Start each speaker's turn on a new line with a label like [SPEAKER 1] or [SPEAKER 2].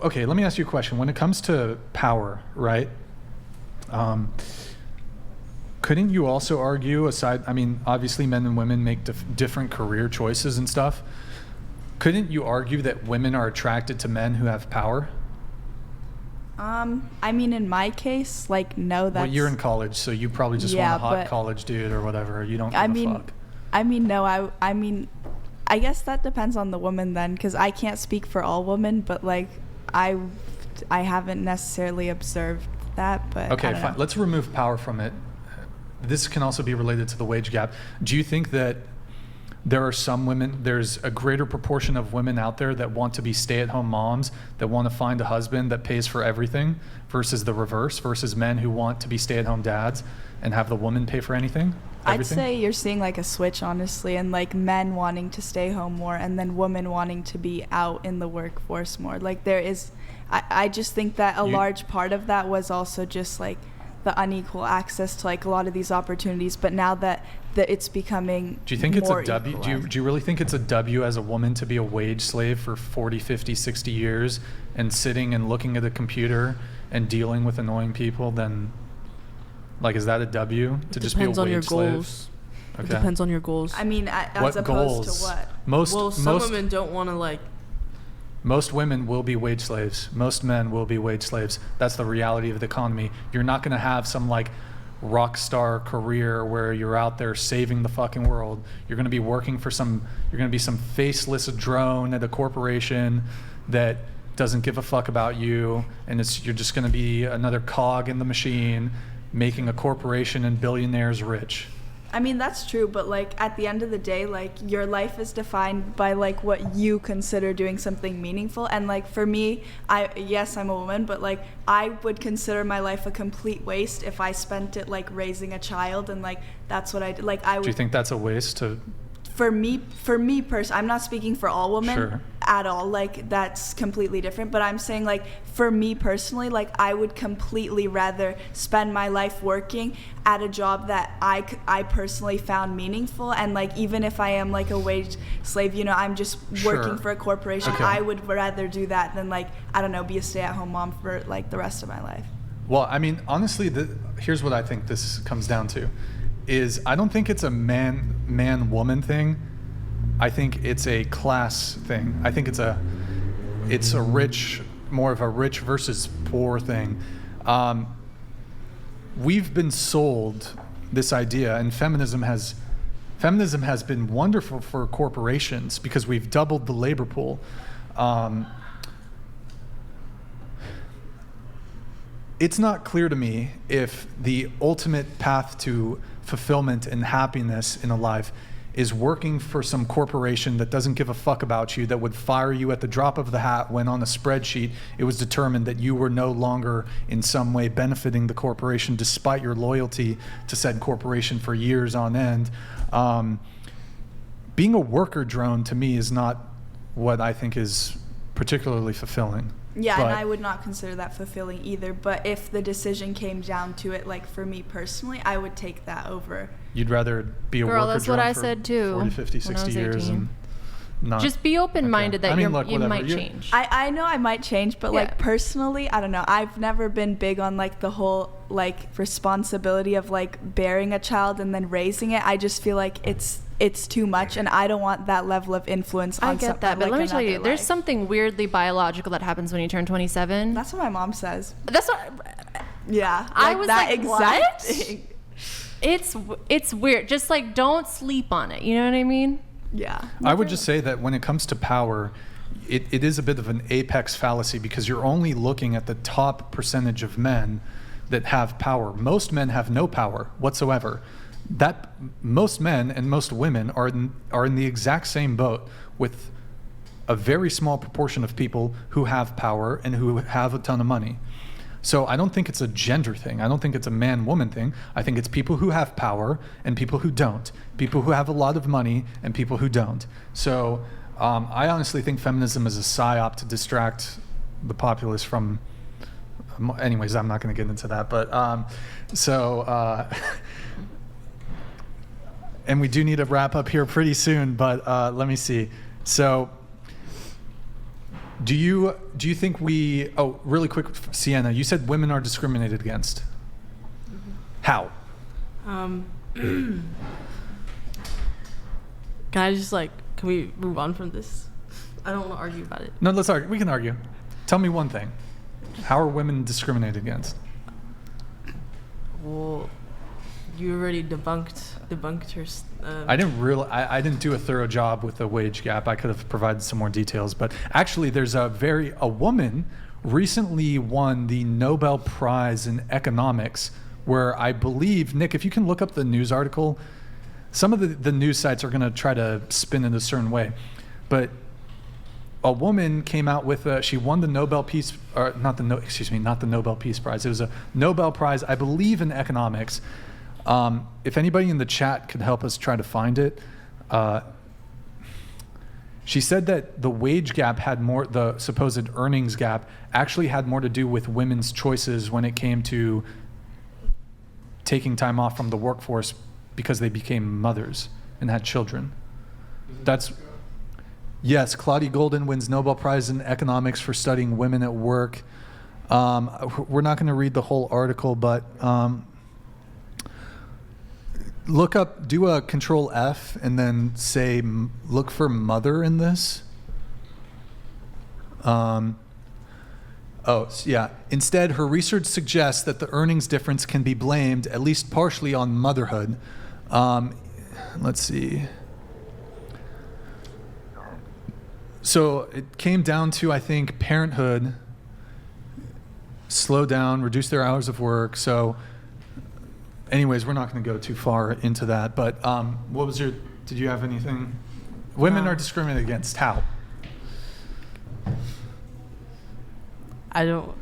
[SPEAKER 1] okay, let me ask you a question. When it comes to power, right? Couldn't you also argue obviously men and women make different career choices and stuff. Couldn't you argue that women are attracted to men who have power?
[SPEAKER 2] In my case, no, that's...
[SPEAKER 1] Well, you're in college, so you probably just want a hot college dude or whatever. You don't give a fuck.
[SPEAKER 2] No, I guess that depends on the woman then, because I can't speak for all women, but I haven't necessarily observed that, but
[SPEAKER 1] okay, fine. Let's remove power from it. This can also be related to the wage gap. Do you think that there's a greater proportion of women out there that want to be stay-at-home moms, that want to find a husband that pays for everything, versus the reverse, versus men who want to be stay-at-home dads and have the woman pay for everything?
[SPEAKER 2] I'd say you're seeing a switch, honestly, and men wanting to stay home more and then women wanting to be out in the workforce more. I just think that a large part of that was also just the unequal access to a lot of these opportunities, but now that it's becoming
[SPEAKER 1] Do you think it's a W?
[SPEAKER 2] equalized.
[SPEAKER 1] Do you really think it's a W as a woman to be a wage slave for 40, 50, 60 years and sitting and looking at a computer and dealing with annoying people? Then, is that a W to just be a wage slave?
[SPEAKER 3] Depends on your goals.
[SPEAKER 1] Okay.
[SPEAKER 3] It depends on your goals.
[SPEAKER 2] As opposed
[SPEAKER 1] goals?
[SPEAKER 2] to what?
[SPEAKER 3] Some women don't want to
[SPEAKER 1] Most women will be wage slaves. Most men will be wage slaves. That's the reality of the economy. You're not going to have some rock star career where you're out there saving the fucking world. You're going to be working for you're going to be some faceless drone at a corporation that doesn't give a fuck about you, and you're just going to be another cog in the machine making a corporation and billionaires rich.
[SPEAKER 2] That's true, but at the end of the day, your life is defined by what you consider doing something meaningful. And for me, yes, I'm a woman, but I would consider my life a complete waste if I spent it raising a child, and that's what I did.
[SPEAKER 1] Do you think that's a waste to?
[SPEAKER 2] For me personally, I'm not speaking for all women at all. That's completely different. But I'm saying, for me personally, I would completely rather spend my life working at a job that I personally found meaningful. And even if I am a wage slave, I'm just working for a corporation.
[SPEAKER 1] Okay.
[SPEAKER 2] I would rather do that than be a stay-at-home mom for the rest of my life.
[SPEAKER 1] Well, honestly, here's what I think this comes down to. I don't think it's a man-woman thing. I think it's a class thing. I think it's more of a rich versus poor thing. We've been sold this idea, and feminism has been wonderful for corporations because we've doubled the labor pool. It's not clear to me if the ultimate path to fulfillment and happiness in a life is working for some corporation that doesn't give a fuck about you, that would fire you at the drop of the hat when on a spreadsheet it was determined that you were no longer in some way benefiting the corporation despite your loyalty to said corporation for years on end. Being a worker drone to me is not what I think is particularly fulfilling.
[SPEAKER 2] Yeah, and I would not consider that fulfilling either. But if the decision came down to it, for me personally, I would take that over.
[SPEAKER 1] You'd rather be a worker
[SPEAKER 3] that's
[SPEAKER 1] drone
[SPEAKER 3] what I
[SPEAKER 1] for
[SPEAKER 3] said too,
[SPEAKER 1] 40, 50, 60 years
[SPEAKER 3] 18.
[SPEAKER 1] and not...
[SPEAKER 3] Just be open-minded that you
[SPEAKER 1] whatever.
[SPEAKER 3] might change.
[SPEAKER 2] I know I might change, but personally, I don't know. I've never been big on the whole responsibility of bearing a child and then raising it. I just feel it's too much, and I don't want that level of influence on
[SPEAKER 3] I get that, but let me tell you,
[SPEAKER 2] life.
[SPEAKER 3] there's something weirdly biological that happens when you turn 27.
[SPEAKER 2] That's what my mom says.
[SPEAKER 3] That's what...
[SPEAKER 2] Yeah.
[SPEAKER 3] I was
[SPEAKER 2] that
[SPEAKER 3] exact
[SPEAKER 2] what?
[SPEAKER 3] thing. It's weird. Just don't sleep on it. You know what I mean?
[SPEAKER 2] Yeah.
[SPEAKER 1] I would just say that when it comes to power, it is a bit of an apex fallacy because you're only looking at the top percentage of men that have power. Most men have no power whatsoever. That most men and most women are in the exact same boat with a very small proportion of people who have power and who have a ton of money. So I don't think it's a gender thing. I don't think it's a man-woman thing. I think it's people who have power and people who don't. People who have a lot of money and people who don't. So I honestly think feminism is a psyop to distract the populace from... Anyways, I'm not going to get into that. But and we do need to wrap up here pretty soon, but let me see. So Do you think we? Oh, really quick, Sienna. You said women are discriminated against. How?
[SPEAKER 4] Can I just can we move on from this? I don't want to argue about it.
[SPEAKER 1] No, let's argue. We can argue. Tell me one thing. How are women discriminated against?
[SPEAKER 4] Well, you already debunked her.
[SPEAKER 1] I didn't do a thorough job with the wage gap. I could have provided some more details, but actually, there's a woman recently won the Nobel Prize in economics, where I believe, Nick, if you can look up the news article, some of the news sites are going to try to spin it a certain way, but a woman came out with she won the Nobel Peace, or not the Nobel Peace Prize. It was a Nobel Prize, I believe, in economics. If anybody in the chat could help us try to find it, she said that the wage gap the supposed earnings gap actually had more to do with women's choices when it came to taking time off from the workforce because they became mothers and had children. Yes, Claudia Golden wins Nobel Prize in economics for studying women at work. We're not going to read the whole article, but do a Control F and then say, look for mother in this. Instead, her research suggests that the earnings difference can be blamed, at least partially, on motherhood. Let's see. So it came down to, I think, parenthood, slow down, reduce their hours of work. So anyways, we're not going to go too far into that. But did you have anything? Women are discriminated against. How?
[SPEAKER 4] I don't